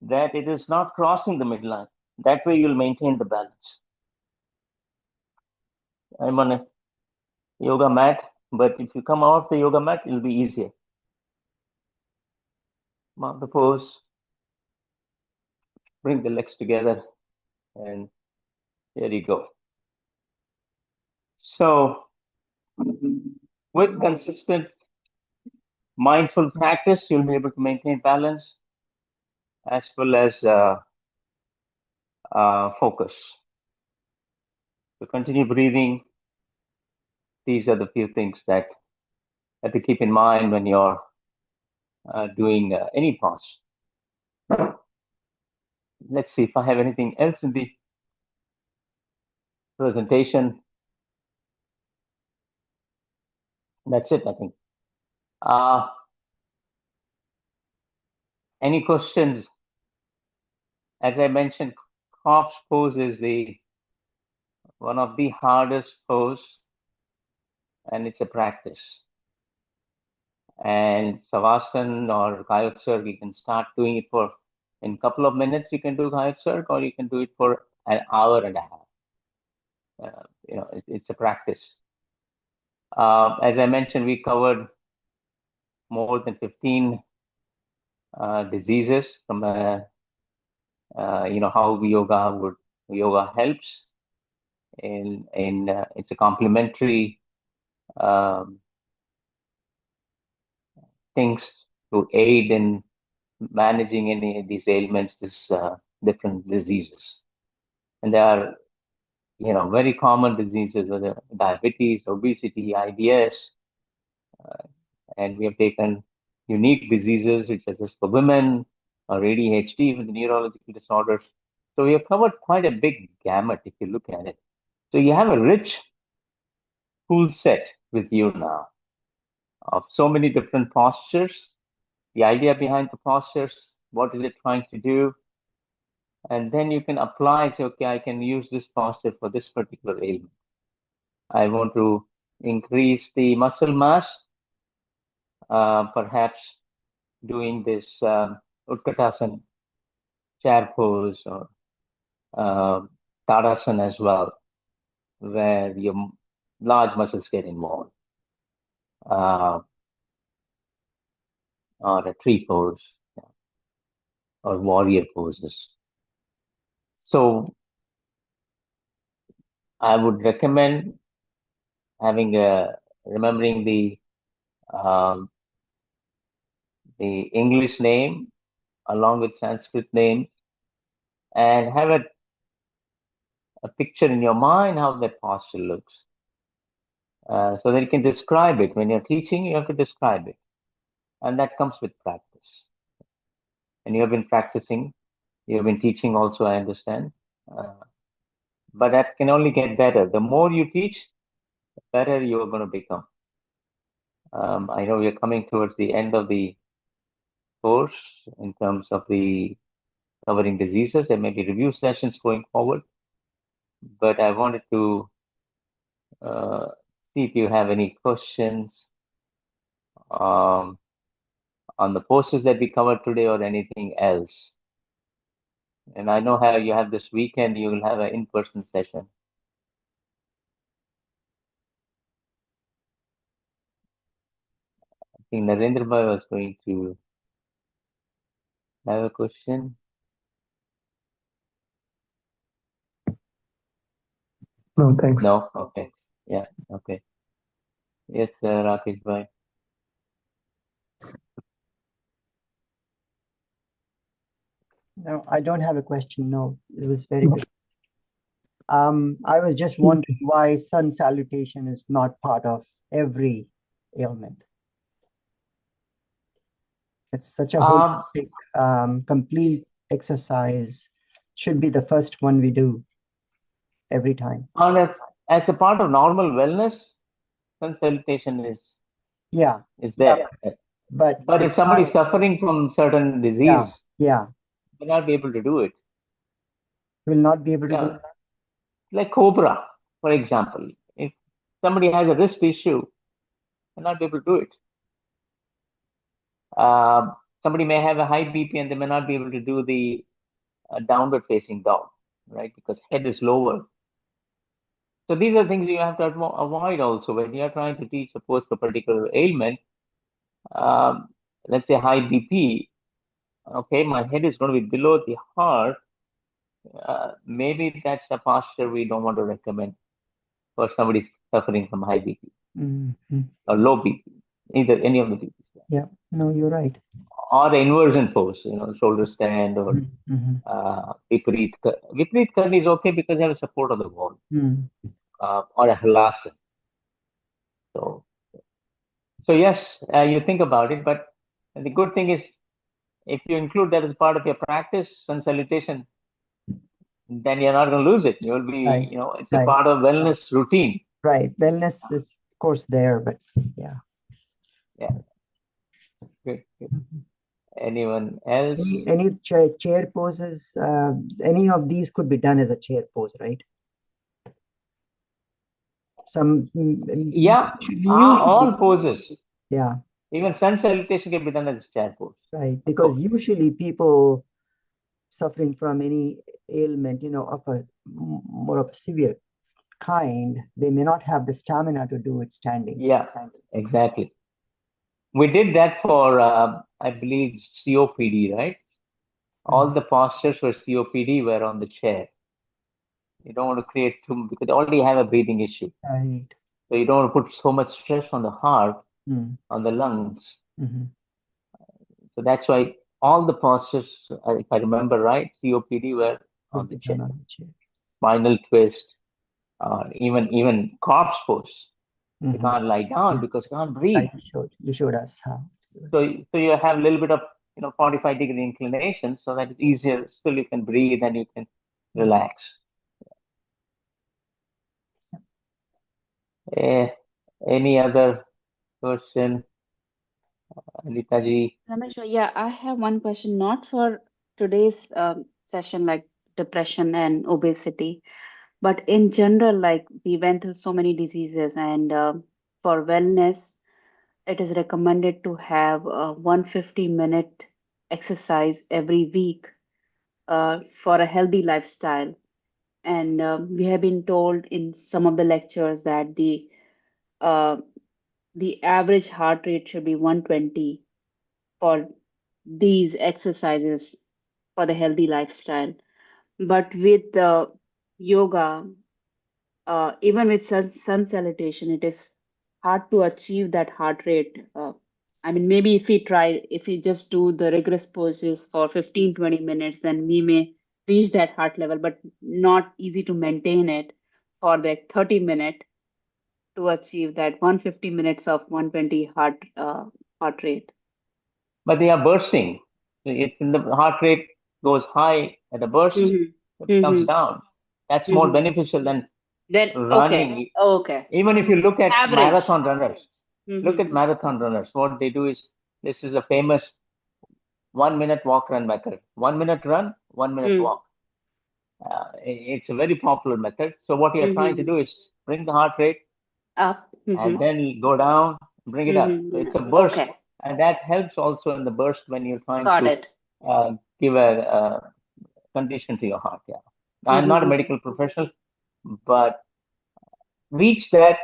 A: that it is not crossing the midline. That way you'll maintain the balance. I'm on a yoga mat, but if you come off the yoga mat, it'll be easier. Mark the pose. Bring the legs together, and there you go. So, with consistent mindful practice, you'll be able to maintain balance as well as focus. So, continue breathing. These are the few things that you have to keep in mind when you're doing any pause. Let's see if I have anything else in the presentation. That's it, I think. Any questions? As I mentioned, corpse pose is one of the hardest pose, and it's a practice. And Savasana or Kayotsarg, you can start doing it in a couple of minutes. You can do Kayotsarg, or you can do it for an hour and a half. It's a practice. As I mentioned, we covered more than 15 diseases from how yoga helps in it's a complementary things to aid in managing any of these ailments, these different diseases. And there are very common diseases, whether diabetes, obesity, IBS, and we have taken unique diseases which are just for women, or ADHD with the neurological disorders. So we have covered quite a big gamut if you look at it. So you have a rich tool set with you now of so many different postures, the idea behind the postures, what is it trying to do, and then you can apply, say, okay, I can use this posture for this particular ailment. I want to increase the muscle mass, perhaps doing this Utkatasana chair pose, or Tadasana as well, where your large muscles get involved, or a tree pose, or warrior poses. So I would recommend remembering the English name along with Sanskrit name, and have a picture in your mind how that posture looks, so that you can describe it. When you're teaching, you have to describe it, and that comes with practice. And you have been practicing, you have been teaching also, I understand, but that can only get better. The more you teach, the better you are going to become. I know we're coming towards the end of the course in terms of the covering diseases. There may be review sessions going forward, but I wanted to see if you have any questions on the posters that we covered today, or anything else. And I know how you have this weekend, you will have an in-person session. I think Narendra Bhai was going to have a question.
D: No, thanks.
A: No? Okay. Yeah, okay. Yes, Rakesh Bhai.
E: No, I don't have a question. No, it was very good. I was just wondering why sun salutation is not part of every ailment. It's such a holistic, complete exercise. Should be the first one we do every time.
A: As a part of normal wellness, sun salutation is
E: Yeah,
A: there.
E: but
A: if somebody is suffering from certain disease,
E: yeah,
A: will not be able to do it.
E: will not be able to do it.
A: Like cobra, for example. If somebody has a wrist issue, will not be able to do it. Somebody may have a high BP and they may not be able to do the downward facing dog, right? Because head is lower. So these are things you have to avoid also when you are trying to teach, suppose, a particular ailment. Let's say high BP, okay, my head is going to be below the heart, maybe that's a posture we don't want to recommend for somebody suffering from high BP
E: Mhm.
A: or low BP, either any of the BPs.
E: Yeah, no, you're right.
A: Or the inversion pose, shoulder stand or
E: Mhm.
A: Viparit. Viparit Karni is okay because they have a support of the wall,
E: Mm.
A: or a halasana. So yes, you think about it, but the good thing is if you include that as part of your practice and salutation, then you're not going to lose it. You'll
E: Right,
A: be, it's a
E: right.
A: part of wellness routine.
E: Right. Wellness is, of course, there, but yeah.
A: Yeah. Good.
E: Mhm.
A: Anyone else?
E: Any chair poses, any of these could be done as a chair pose, right? Some
A: Yeah, all
E: usually,
A: poses.
E: yeah,
A: Even sun salutation can be done as a chair pose.
E: right.
A: Of
E: Because
A: course.
E: usually people suffering from any ailment, of a more of a severe kind, they may not have the stamina to do it standing.
A: Yeah, exactly. We did that for, I believe, COPD, right? All the postures for COPD were on the chair. You don't want to create too, because they already have a breathing issue.
E: Right.
A: So you don't want to put so much stress on the heart,
E: Mm.
A: on the lungs.
E: Mhm.
A: So that's why all the postures, if I remember right, COPD were on
E: Could
A: the
E: be
A: chair.
E: done on the chair.
A: Spinal twist, even corpse pose. You
E: Mhm.
A: can't lie down
E: Yeah.
A: because you can't
E: Yeah,
A: breathe.
E: you showed us how.
A: So you have a little bit of 45-degree inclination, so that it's easier. Still, you can breathe and you can relax. Any other question, Anita ji?
F: Ramesh, yeah, I have one question, not for today's session, like depression and obesity, but in general, like we went through so many diseases, and for wellness, it is recommended to have a 150-minute exercise every week for a healthy lifestyle. And we have been told in some of the lectures that uh, the average heart rate should be 120 for these exercises for the healthy lifestyle. But with the yoga, even with sun salutation, it is hard to achieve that heart rate. I mean, maybe if we just do the rigorous poses for 15-20 minutes, then we may reach that heart level, but not easy to maintain it for the 30-minute to achieve that 150 minutes of 120 heart rate.
A: But they are bursting. It's in the heart rate goes high at a burst,
F: Mm-hmm.
A: it comes
F: Mm-hmm.
A: down. That's more
F: Mm-hmm.
A: beneficial than
F: Then
A: running.
F: okay.
A: Even if you look at
F: Average.
A: marathon runners,
F: Mm-hmm.
A: what they do is, this is a famous 1 minute walk run method. 1 minute run, 1 minute
F: Mm.
A: walk. It's a very popular method. So what you're trying to
F: Mm-hmm.
A: do is bring the heart rate
F: Up.
A: and
F: Mm-hmm.
A: then go down, bring it up. So it's a
F: Mm-hmm.
A: burst,
F: Okay.
A: and that helps also in the burst when you're trying
F: Got
A: to
F: it.
A: give a condition to your heart. Yeah, I'm not a
F: Mm-hmm.
A: medical professional, but reach that,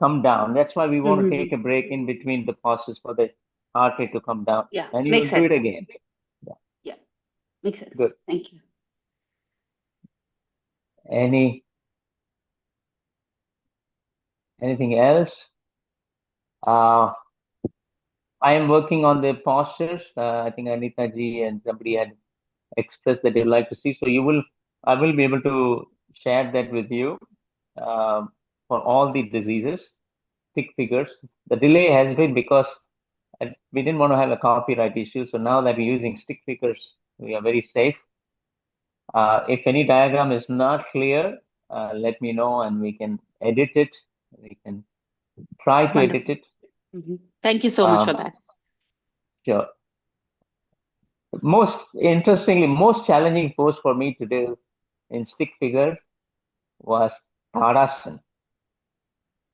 A: come down. That's why we want to
F: Mm-hmm.
A: take a break in between the pauses for the heart rate to come down,
F: Yeah,
A: and you
F: makes
A: will do it
F: sense.
A: again. Yeah,
F: Yeah, makes
A: good.
F: sense. Thank you.
A: Anything else? Uh, I am working on the postures. I think Anita ji and somebody had expressed that they'd like to see. So I will be able to share that with you for all the diseases, stick figures. The delay has been because we didn't want to have a copyright issue. So now that we're using stick figures, we are very safe. If any diagram is not clear, let me know and we can edit it. We can try to edit
F: Wonderful.
A: it.
F: Mm-hmm. Thank you so much for that.
A: Sure. Most challenging pose for me to do in stick figure was Tadasana.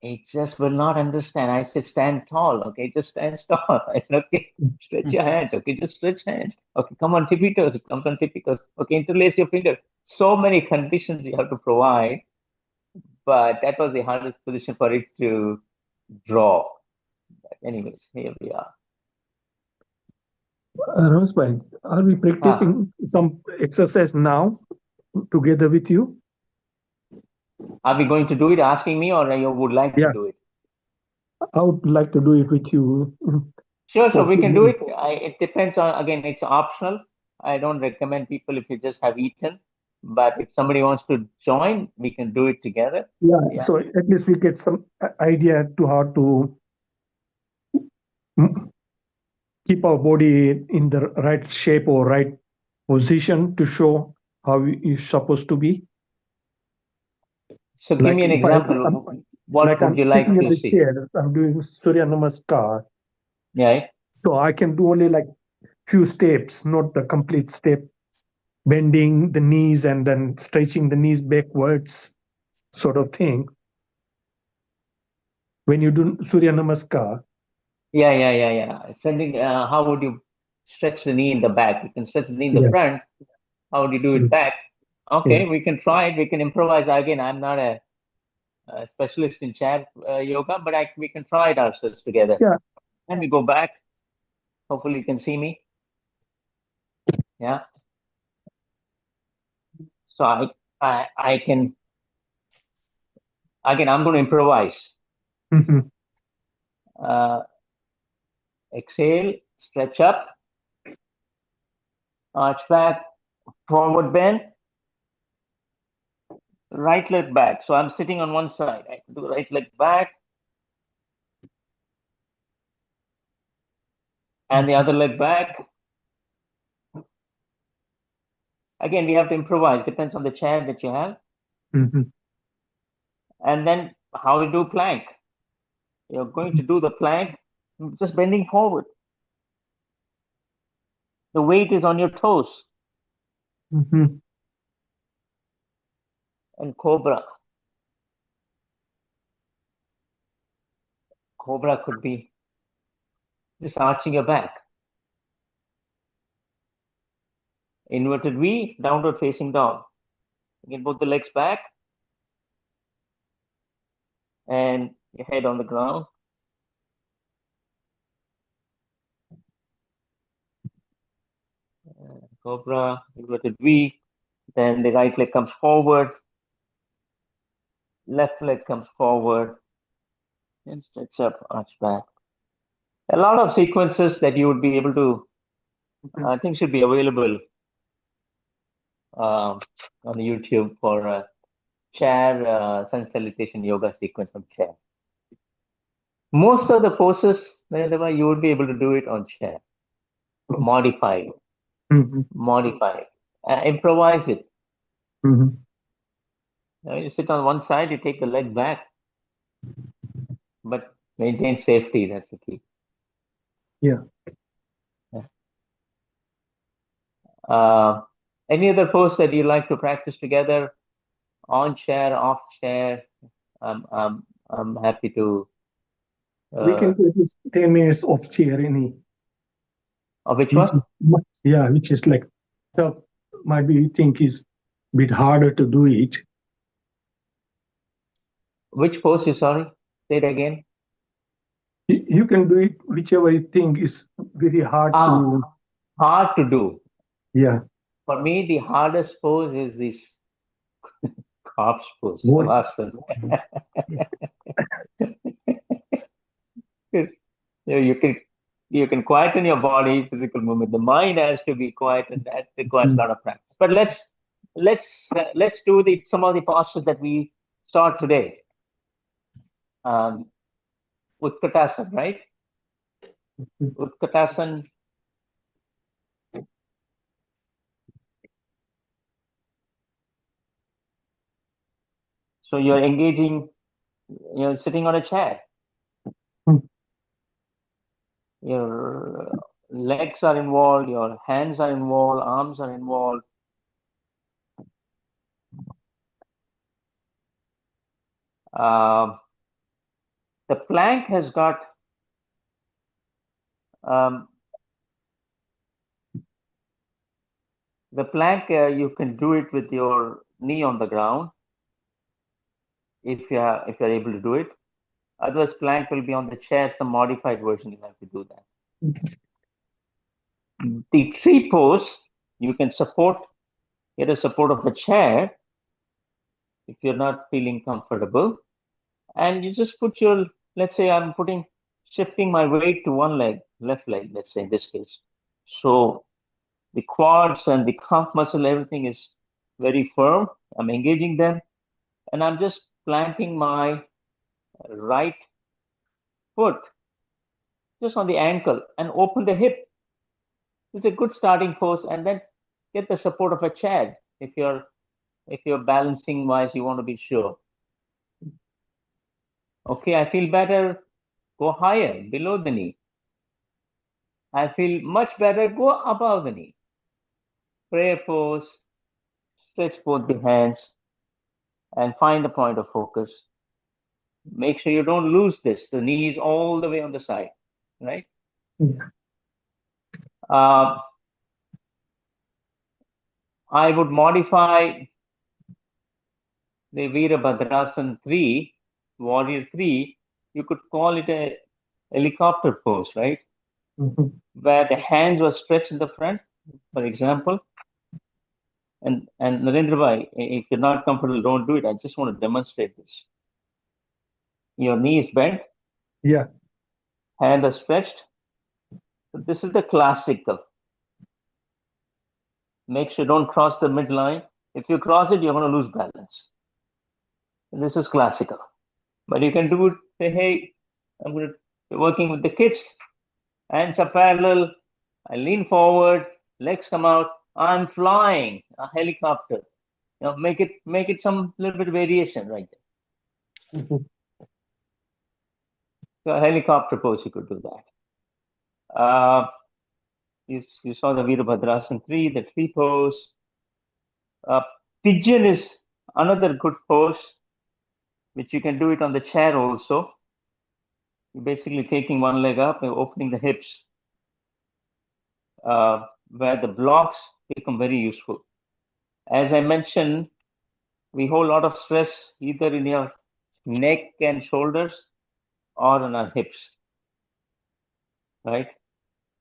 A: It just will not understand. I said, stand tall. Okay, just stand tall. I said, okay, stretch your hands. Okay, just stretch hands. Okay, come on, tippy toes. Come on, tippy toes. Okay, interlace your fingers. So many conditions you have to provide, but that was the hardest position for it to draw. But anyways, here we are.
D: Ramesh bhai, are we practicing some exercise now together with you?
A: Are we going to do it asking me, or you would like to
D: Yeah.
A: do it?
D: I would like to do it with you.
A: Sure,
D: for
A: we
D: few
A: can do it.
D: minutes.
A: It depends on, again, it's optional. I don't recommend people if you just have eaten, but if somebody wants to join, we can do it together.
D: Yeah.
A: Yeah.
D: So at least we get some idea to how to mm, keep our body in the right shape or right position to show how you're supposed to be.
A: So give
D: Like
A: me an
D: if
A: example. What would
D: I'm
A: you
D: sitting
A: like
D: in
A: to
D: the
A: see?
D: chair, I'm doing Surya Namaskar.
A: Yeah.
D: So I can do only like few steps, not the complete step, bending the knees and then stretching the knees backwards, sort of thing. When you do Surya Namaskar,
A: Yeah. Sending, how would you stretch the knee in the back? You can stretch the knee in the
D: yeah,
A: front. How would you do it
D: mm,
A: back?
D: yeah,
A: Okay, we can try it. We can improvise. Again, I'm not a specialist in chair yoga, but we can try it ourselves together.
D: yeah.
A: Let me go back. Hopefully, you can see me. Yeah. So I can, again, I'm going to improvise.
D: Mhm,
A: Uh, exhale, stretch up, arch back, forward bend, right leg back. So I'm sitting on one side. I can do right leg back and the other leg back. Again, we have to improvise. Depends on the chair that you have.
D: mhm,
A: And then how to do plank. You're going to do the plank, just bending forward. The weight is on your toes.
D: mhm,
A: And cobra. Cobra could be just arching your back. Inverted V, downward facing dog. Again, both the legs back and your head on the ground. Cobra, inverted V. Then the right leg comes forward, left leg comes forward, and stretch up, arch back. A lot of sequences that you would be able to, I think, should be available on YouTube for chair sun salutation yoga sequence from chair. Most of the poses, whenever you would be able to do it on chair. Modify it,
D: mhm,
A: modify it, improvise it.
D: mhm.
A: You sit on one side, you take the leg back, but maintain safety. That's the key.
D: Yeah.
A: Uh, any other pose that you like to practice together? On chair, off chair. I'm happy to.
D: We can do this 10 minutes of chair any.
A: Which
D: Which
A: one?
D: yeah, which is like tough. Might be you think is a bit harder to do it.
A: Which pose? You sorry? Say it again.
D: You can do it whichever you think is very hard to.
A: Hard to do.
D: Yeah.
A: For me, the hardest pose is this corpse pose.
D: What?
A: You can quieten your body, physical movement. The mind has to be quiet, and that requires a lot of practice. But let's do some of the postures that we saw today. Utkatasana, right? Utkatasana. So you're engaging. You're sitting on a chair. Your legs are involved. Your hands are involved. Arms are involved. The plank has got the plank. You can do it with your knee on the ground if you're able to do it. Otherwise, plank will be on the chair. Some modified version you have to do that. The tree pose, you can get a support of a chair if you're not feeling comfortable. And you just put your, let's say I'm shifting my weight to one leg, left leg, let's say in this case. So the quads and the calf muscle, everything is very firm. I'm engaging them, and I'm just planting my right foot just on the ankle and open the hip. It's a good starting pose, and then get the support of a chair if you're balancing wise, you want to be sure. Okay, I feel better, go higher, below the knee. I feel much better, go above the knee. Prayer pose, stretch both the hands and find the point of focus. Make sure you don't lose this. The knee is all the way on the side, right?
D: Yeah.
A: I would modify the Virabhadrasana 3, Warrior 3. You could call it a helicopter pose, right? Where the hands were stretched in the front, for example. And Narendra Bhai, if you're not comfortable, don't do it. I just want to demonstrate this. Your knee is bent.
D: Yeah.
A: Hand are stretched. So this is the classical. Make sure you don't cross the midline. If you cross it, you're going to lose balance. And this is classical. But you can do it, say, hey, you're working with the kids. Hands are parallel. I lean forward, legs come out. I'm flying, a helicopter. You know, make it some little bit of variation right there. So a helicopter pose, you could do that. You saw the Virabhadrasana 3, the tree pose. Pigeon is another good pose, which you can do it on the chair also. You're basically taking one leg up and opening the hips, where the blocks become very useful. As I mentioned, we hold a lot of stress either in your neck and shoulders or on our hips, right?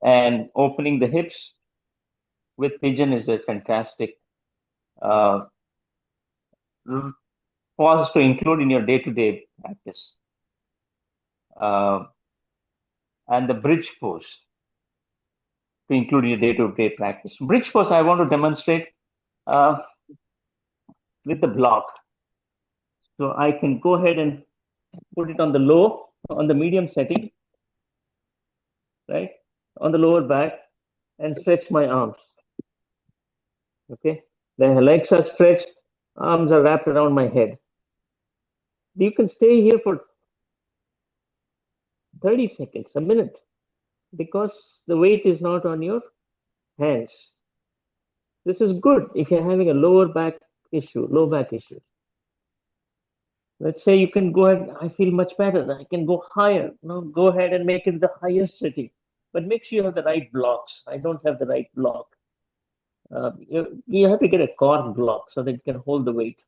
A: And opening the hips with pigeon is a fantastic pose to include in your day-to-day practice. And the bridge pose to include in your day-to-day practice. Bridge pose I want to demonstrate with the block. So I can go ahead and put it on the medium setting, right? On the lower back and stretch my arms. Okay, the legs are stretched, arms are wrapped around my head. You can stay here for 30 seconds, a minute, because the weight is not on your hands. This is good if you're having a low back issue. Let's say you can go ahead, I feel much better, I can go higher. No, go ahead and make it the highest sitting. But make sure you have the right blocks. I don't have the right block. You have to get a cord block so that you can hold the weight.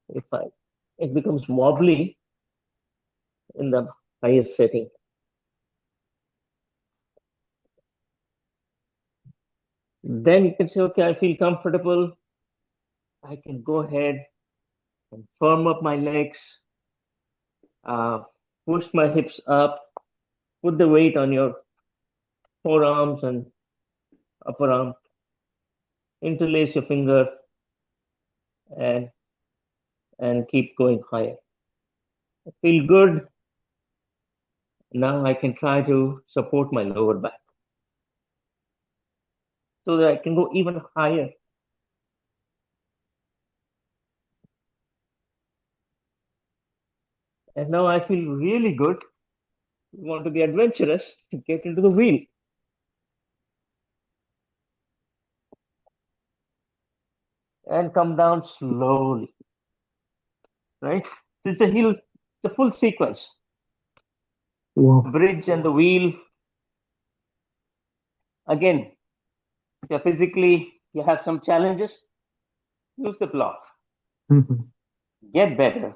A: If it becomes wobbly in the highest setting. Then you can say, okay, I feel comfortable. I can go ahead and firm up my legs, push my hips up, put the weight on your forearms and upper arm, interlace your finger, and keep going higher. I feel good. Now I can try to support my lower back so that I can go even higher. And now I feel really good. You want to be adventurous, to get into the wheel. And come down slowly, right? So it's a full sequence.
D: Wow.
A: Bridge and the wheel. Again, if you're physically, you have some challenges, use the block. Get better.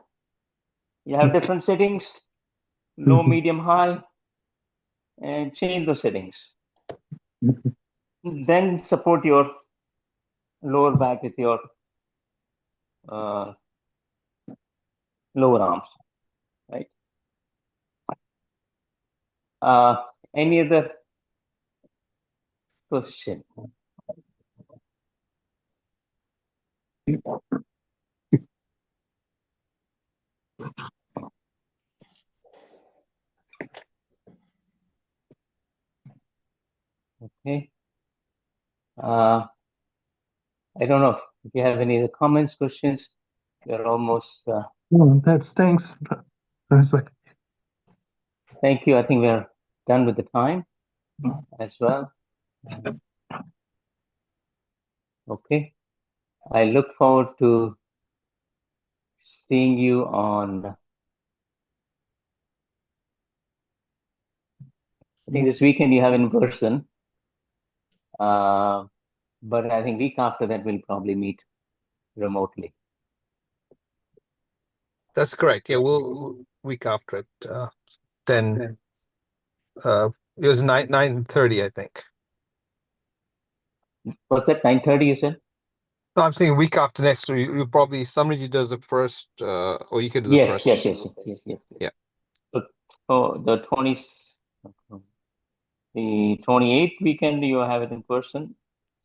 A: You have different settings, low, medium, high, and change the settings. Then support your lower back with your lower arms, right? Any other question? Okay. I don't know if you have any other comments, questions. We're almost.
D: No, thanks.
A: Thank you. I think we're done with the time as well. Okay. I look forward to seeing you on. I think this weekend you have in person. But I think week after that we'll probably meet remotely.
G: That's correct. Yeah, we'll week after it. Then it was 9:30, I think.
A: What's that? 9:30 you said?
G: No, I'm saying week after next. So you probably somebody does the first, or you could do the
A: Yes,
G: first.
A: yes.
G: Yeah.
A: So the 28th weekend you have it in person.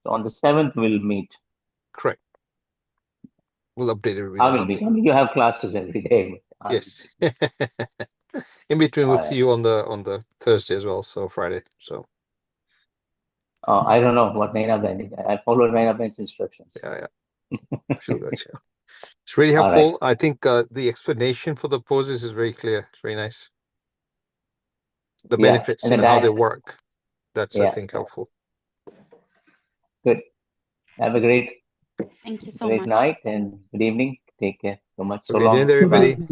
A: So on the 7th we'll meet.
G: Correct. We'll update everybody.
A: I will be. I mean, you have classes every day.
G: Yes. In between, we'll
A: All
G: see
A: right.
G: you on the Thursday as well. So Friday. So
A: I don't know what Naina Ben. I followed Naina Ben's instructions.
G: yeah. Sure, gotcha. It's really
A: All
G: helpful.
A: right.
G: I think the explanation for the poses is very clear. It's very nice. The
A: Yeah,
G: benefits
A: and
G: and
A: the
G: how they
A: diet.
G: work. That's, I
A: Yeah.
G: think, helpful.
A: Good. Have a great
F: Thank you so
A: great
F: much.
A: night and good evening. Take care so much. So
G: Okay,
A: long.
G: Jayendra, everybody.
A: Jai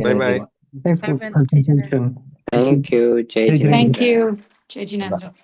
G: Bye-bye.
A: everyone.
D: Thanks for
H: Bye-bye.
D: presentation.
C: Thank you, Jai
D: Jai
C: Jinendra.
H: Thank you, Jai Jinendra.